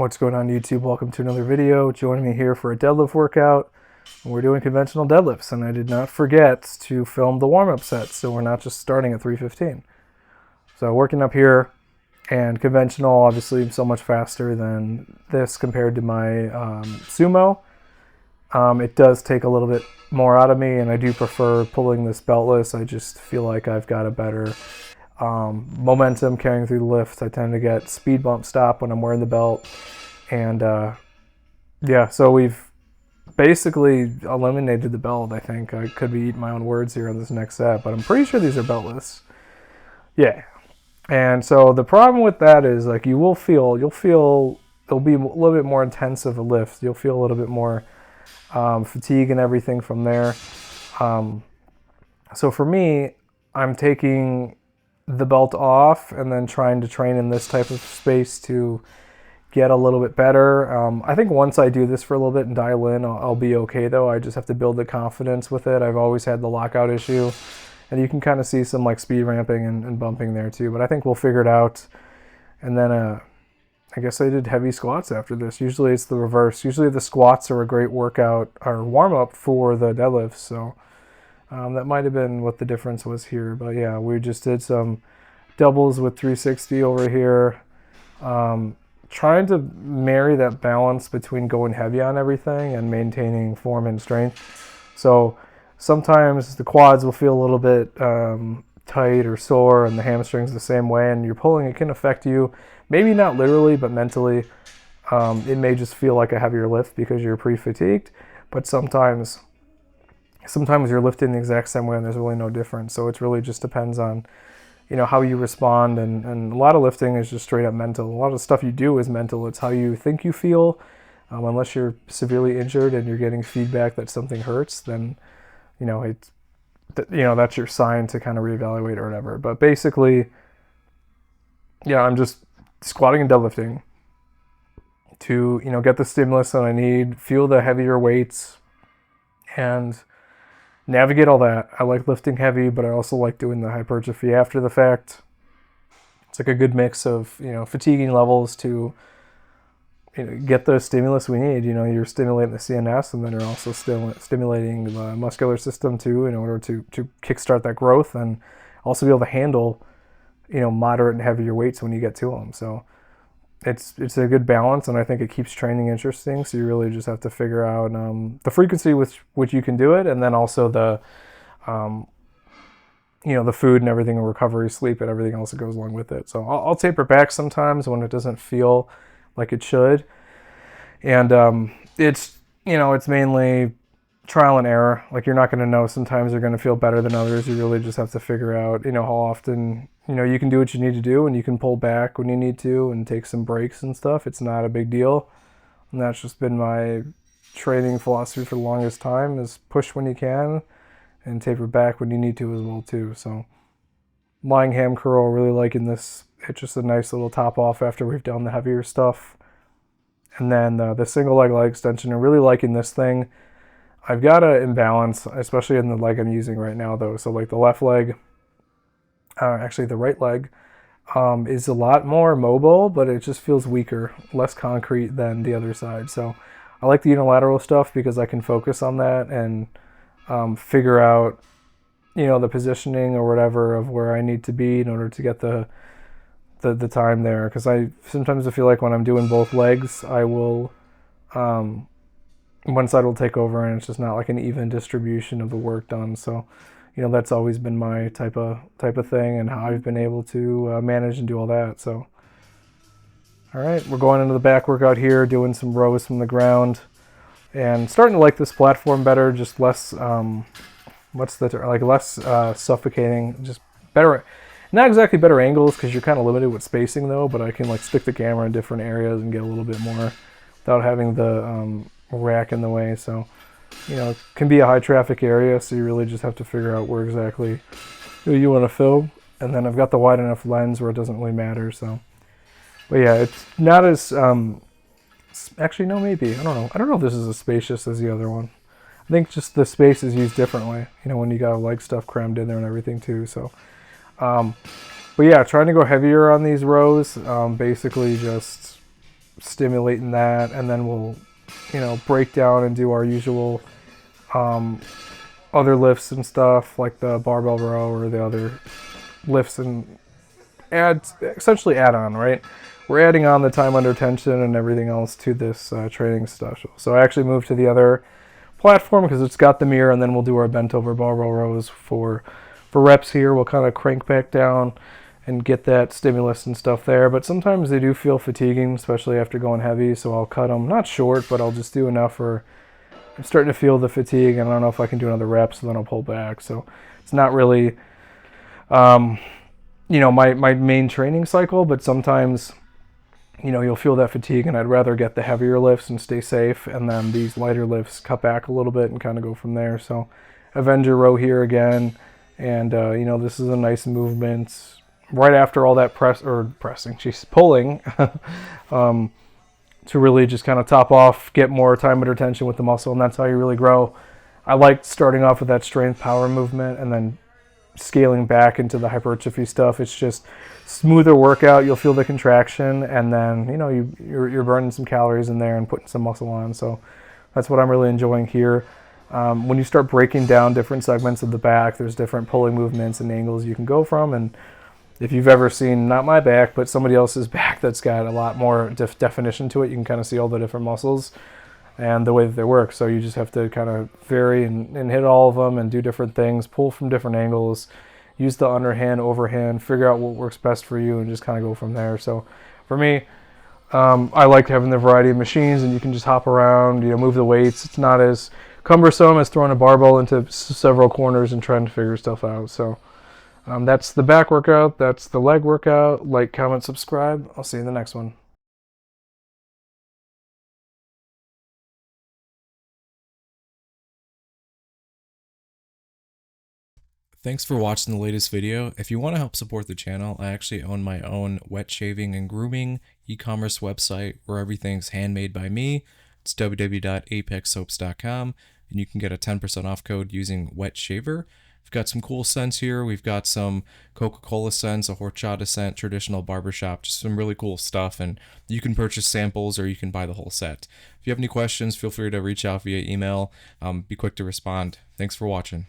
What's going on YouTube? Welcome to another video. Joining me here for a deadlift workout. We're doing conventional deadlifts, and I did not forget to film the warm-up sets, so we're not just starting at 315. So working up here, and conventional obviously so much faster than this compared to my sumo. It does take a little bit more out of me, and I do prefer pulling this beltless. I just feel like I've got a better momentum carrying through the lift. I tend to get speed bump stop when I'm wearing the belt. And yeah, so we've basically eliminated the belt, I think. I could be eating my own words here on this next set, but I'm pretty sure these are beltless. Yeah. And so the problem with that is, like, you'll feel it'll be a little bit more intense of a lift. You'll feel a little bit more fatigue and everything from there. So for me, I'm taking the belt off and then trying to train in this type of space to get a little bit better. I think once I do this for a little bit and dial in, I'll be okay though. I just have to build the confidence with it. I've always had the lockout issue, and you can kind of see some like speed ramping and bumping there too, but I think we'll figure it out. And then I guess I did heavy squats after this. Usually it's the reverse. Usually the squats are a great workout or warm up for the deadlifts. So that might have been what the difference was here. But yeah, we just did some doubles with 360 over here. Trying to marry that balance between going heavy on everything and maintaining form and strength. So sometimes the quads will feel a little bit tight or sore, and the hamstrings the same way, and you're pulling, it can affect you. Maybe not literally, but mentally. It may just feel like a heavier lift because you're pre-fatigued, but sometimes you're lifting the exact same way and there's really no difference. So it really just depends on, you know, how you respond, and a lot of lifting is just straight up mental. A lot of the stuff you do is mental. It's how you think you feel. Unless you're severely injured and you're getting feedback that something hurts, then that's your sign to kind of reevaluate or whatever. But basically, yeah, I'm just squatting and deadlifting to, get the stimulus that I need, feel the heavier weights, and navigate all that. I like lifting heavy, but I also like doing the hypertrophy after the fact. It's like a good mix of, fatiguing levels to, get the stimulus we need. You're stimulating the CNS, and then you're also stimulating the muscular system too, in order to kickstart that growth, and also be able to handle, moderate and heavier weights when you get to them. So it's a good balance, and I think it keeps training interesting. So you really just have to figure out the frequency with which you can do it, and then also the the food and everything, and recovery, sleep, and everything else that goes along with it. So I'll taper back sometimes when it doesn't feel like it should, and it's mainly trial and error. Like, you're not going to know. Sometimes you're going to feel better than others. You really just have to figure out how often you can do what you need to do, and you can pull back when you need to and take some breaks and stuff. It's not a big deal, and that's just been my training philosophy for the longest time, is push when you can and taper back when you need to as well too. So lying ham curl, really liking this. It's just a nice little top off after we've done the heavier stuff. And then the single leg extension, I'm really liking this thing. I've got an imbalance, especially in the leg I'm using right now though. So like the left leg, actually the right leg, is a lot more mobile, but it just feels weaker, less concrete than the other side. So I like the unilateral stuff because I can focus on that and figure out, the positioning or whatever of where I need to be in order to get the time there. Because I sometimes feel like when I'm doing both legs, I will one side will take over, and it's just not like an even distribution of the work done. So that's always been my type of thing, and how I've been able to manage and do all that. So all right, we're going into the back workout here, doing some rows from the ground, and starting to like this platform better. Just less less suffocating, just better. Not exactly better angles, because you're kind of limited with spacing though, but I can like stick the camera in different areas and get a little bit more without having the rack in the way. So it can be a high traffic area, so you really just have to figure out where exactly you want to film. And then I've got the wide enough lens where it doesn't really matter. So, but yeah, it's not as actually, no, maybe, I don't know if this is as spacious as the other one. I think just the space is used differently, when you got leg stuff crammed in there and everything too. So but yeah, trying to go heavier on these rows, basically just stimulating that, and then we'll, you know, break down and do our usual other lifts and stuff like the barbell row or the other lifts, and essentially add on, right? We're adding on the time under tension and everything else to this training special. So I actually moved to the other platform because it's got the mirror, and then we'll do our bent over barbell rows for reps here. We'll kind of crank back down and get that stimulus and stuff there. But sometimes they do feel fatiguing, especially after going heavy. So I'll cut them, not short, but I'll just do enough where I'm starting to feel the fatigue, and I don't know if I can do another rep, so then I'll pull back. So it's not really, you know, my main training cycle, but sometimes, you know, you'll feel that fatigue, and I'd rather get the heavier lifts and stay safe, and then these lighter lifts cut back a little bit and kind of go from there. So Avenger row here again, and you know, this is a nice movement right after all that pulling, to really just kind of top off, get more time under tension with the muscle, and that's how you really grow. I like starting off with that strength power movement and then scaling back into the hypertrophy stuff. It's just smoother workout. You'll feel the contraction, and then, you know, you're burning some calories in there and putting some muscle on. So that's what I'm really enjoying here. When you start breaking down different segments of the back, there's different pulling movements and angles you can go from. And if you've ever seen, not my back, but somebody else's back that's got a lot more definition to it, you can kind of see all the different muscles and the way that they work. So you just have to kind of vary and hit all of them and do different things, pull from different angles, use the underhand, overhand, figure out what works best for you, and just kind of go from there. So for me, I like having the variety of machines, and you can just hop around, you know, move the weights. It's not as cumbersome as throwing a barbell into several corners and trying to figure stuff out. So that's the back workout. That's the leg workout. Like, comment, subscribe. I'll see you in the next one. Thanks for watching the latest video. If you want to help support the channel, I actually own my own wet shaving and grooming e-commerce website where everything's handmade by me. It's www.apexsoaps.com, and you can get a 10% off code using wet shaver. We've got some cool scents here. We've got some Coca-Cola scents, a horchata scent, traditional barbershop, just some really cool stuff. And you can purchase samples or you can buy the whole set. If you have any questions, feel free to reach out via email. Be quick to respond. Thanks for watching.